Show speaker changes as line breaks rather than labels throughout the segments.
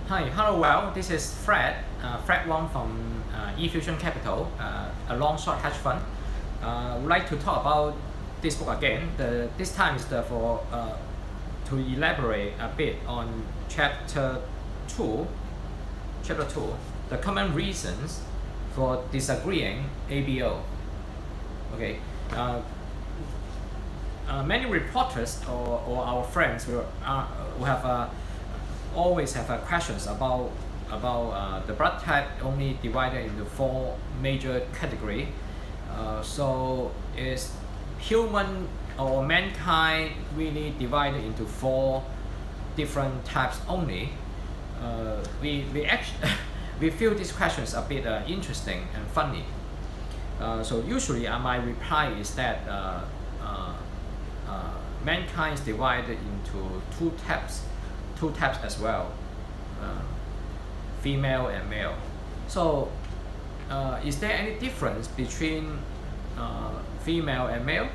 Hi, hello, well, this is Fred, Fred Wong from eFusion Capital, a long-short hedge fund. Would like to talk about this book again. This time is to elaborate a bit on chapter 2, the common reasons for disagreeing ABO. Okay, many reporters or our friends will have always have questions about the blood type only divided into 4 major categories. So is human or mankind really divided into 4 different types only? We actually we feel these questions a bit interesting and funny. So usually my reply is that mankind is divided into 2 types as well, female and male. So is there any difference between female and male?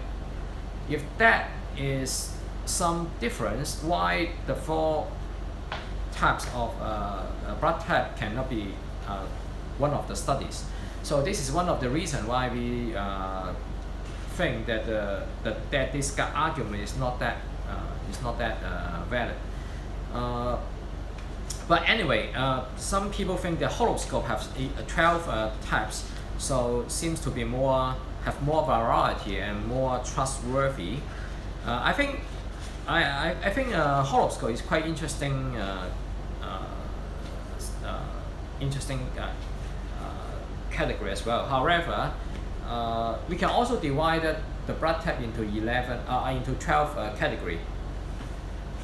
If that is some difference, why the 4 types of blood type cannot be one of the studies? So this is one of the reasons why we think that that this argument is not that valid. But anyway, some people think the horoscope has 12 types, so seems to be have more variety and more trustworthy. I think horoscope is quite interesting. Category as well. However, we can also divide the blood type into 12 category,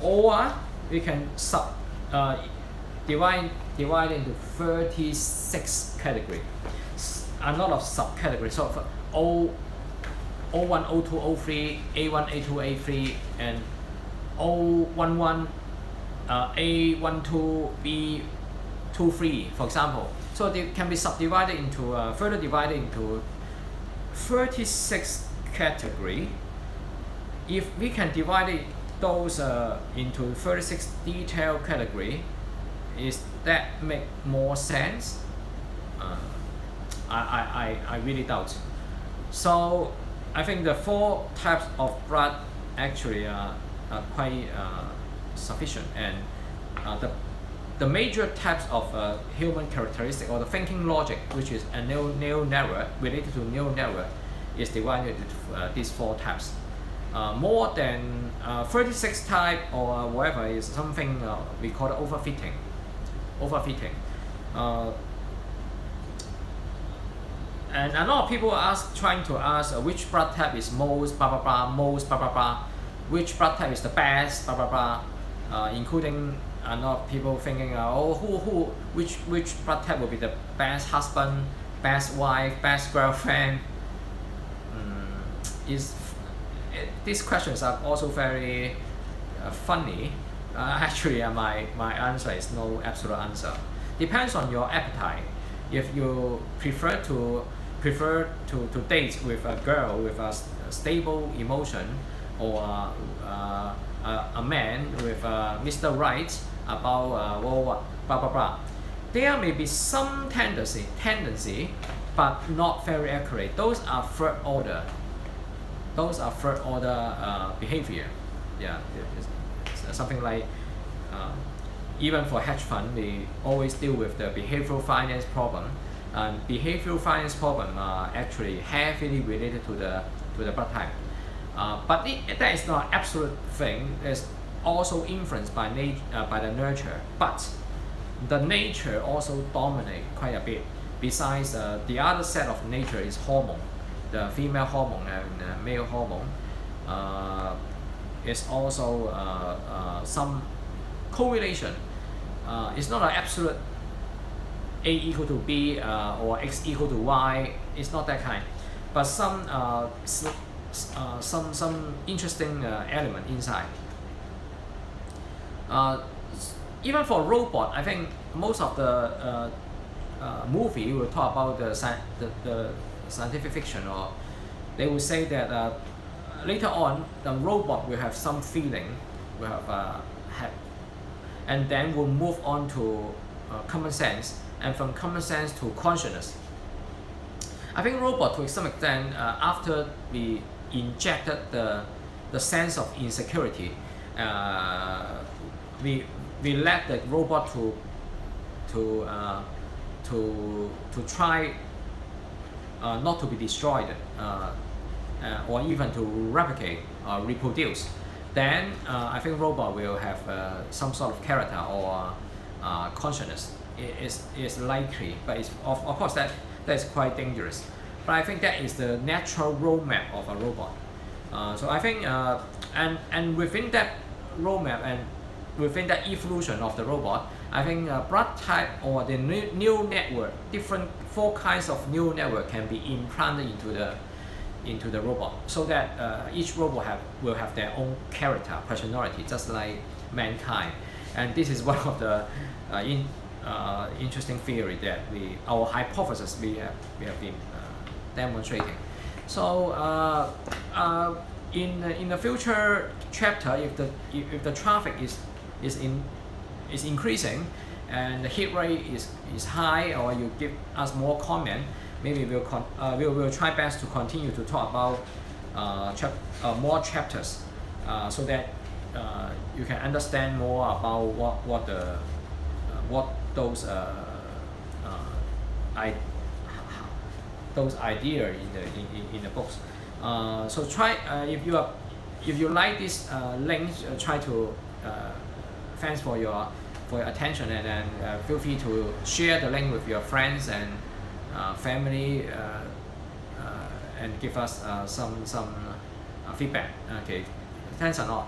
or we can divide into 36 category. A lot of subcategories. So for O1, O2, O3, A1, A2, A3, and O11, A12, B2, 3, for example. So they can be subdivided into further divided into 36 category. If we can divide those into 36 detailed category, is that make more sense? I really doubt. So I think the 4 types of blood actually are quite sufficient, and the major types of human characteristic or the thinking logic, which is a neural network related to neural network, is divided into these 4 types. More than 36 type or whatever is something we call overfitting. And a lot of people trying to ask which blood type is most blah blah blah, most blah blah blah, which blood type is the best blah blah blah, including a lot of people thinking which blood type will be the best husband, best wife, best girlfriend. These questions are also very funny. Actually, my answer is no absolute answer. Depends on your appetite. If you prefer to date with a girl with a stable emotion, or a man with Mr. Right about blah blah blah, there may be some tendency, but not very accurate. Those are third order behavior. Yeah, it's something like even for hedge fund, we always deal with the behavioral finance problem. And behavioral finance problem are actually heavily related to the blood type. But that is not absolute thing. It's also influenced by the nurture. But the nature also dominate quite a bit. Besides, the other set of nature is hormone. The female hormone and male hormone is also some correlation. It's not an absolute A equal to B or X equal to Y. It's not that kind, but some interesting element inside. Even for robot, I think most of the movie will talk about the scientific fiction, or they will say that later on the robot will have some feeling, will have and then we'll move on to common sense, and from common sense to consciousness. I think robot, to some extent, after we injected the sense of insecurity, we let the robot to try not to be destroyed, or even to replicate or reproduce. Then I think robot will have some sort of character or consciousness. It is likely, but it's, of course that is quite dangerous. But I think that is the natural roadmap of a robot. So I think and within that roadmap and within that evolution of the robot, I think blood type or the neural network, different 4 kinds of neural network can be implanted into the robot, so that each robot will have their own character, personality, just like mankind. And this is one of the interesting theory that our hypothesis we have been demonstrating. So in the future chapter, if the traffic is increasing and the hit rate is high, or you give us more comment, maybe we'll try best to continue to talk about more chapters, so that you can understand more about what those ideas in the books. So try, if you like this link, try to thanks for your attention, and then feel free to share the link with your friends and family, and give us some feedback. Okay, thanks a lot.